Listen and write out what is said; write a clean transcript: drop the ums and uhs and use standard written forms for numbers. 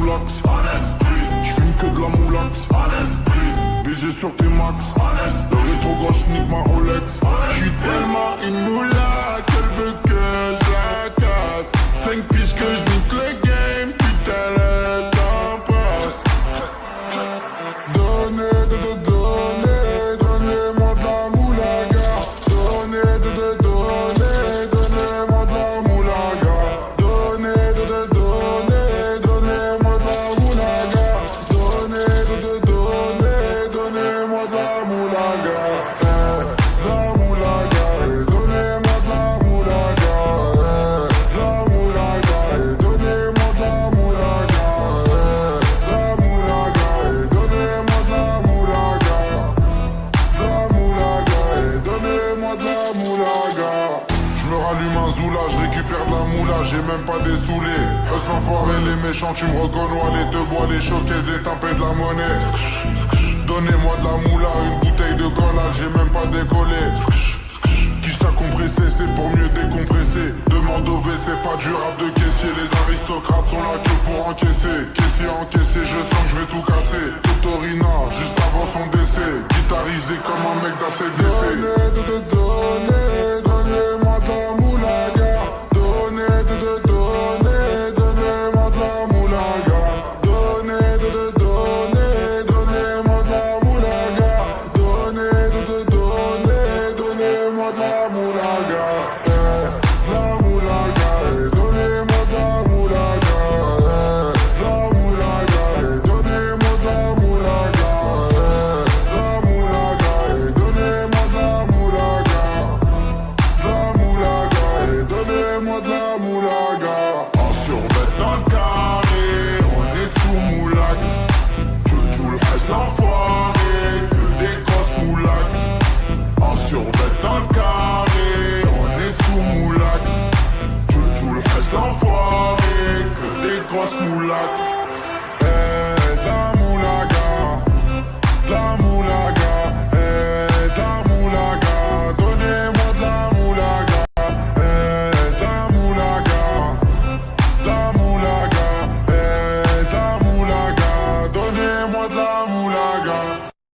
moulax. J'fume que de la moulax. BG sur tes max. Le rétro gauche nique ma Rolex. J'suis tellement une moula qu'elle veut que je la casse. 5 piges que j'nique le game, putain le temps passe. Donnez-moi de la moulaga. Donnez-moi de la moulaga. Donnez-moi de la moulaga. Donnez-moi de la moulaga. La moulaga, donnez-moi de la moulaga. La moulaga, donnez-moi de la moulaga. La moulaga, donnez-moi de la moulaga. La moulaga, donnez-moi de la moulaga. Je me rallume un zoula, je récupère de la moula, j'ai même pas dessoulé. Eux s'enfoirés les méchants, tu me reconnais, les te bois, les choquaises, les tapés de la monnaie. Donnez-moi de la moula, une bouteille de cola, j'ai même pas décollé. Qui t'a compressé, c'est pour mieux décompresser. Demande au WC, pas du rap de caissier. Les aristocrates sont là que pour encaisser. Caissier encaissé, je sens que je vais tout casser. Totorina, juste avant son décès. Guitarisé comme un mec d'ACDC. Donnez-moi de la moulaga. Donnez-moi de la moulaga. Donnez-moi de la moulaga. Donnez-moi de la moulaga. La moulaga, donnez-moi de la moulaga. La moulaga, donnez-moi de la moulaga. La moulaga, donnez-moi de la moulaga. La moulaga, donnez-moi de la moulaga. En survêt dans le carré, on est sous moulax. Tout le reste l'enfoiré, que des grosses moulax. En survêt dans le carré, on est sous moulax. Tout le reste l'enfoiré, que des grosses moulax.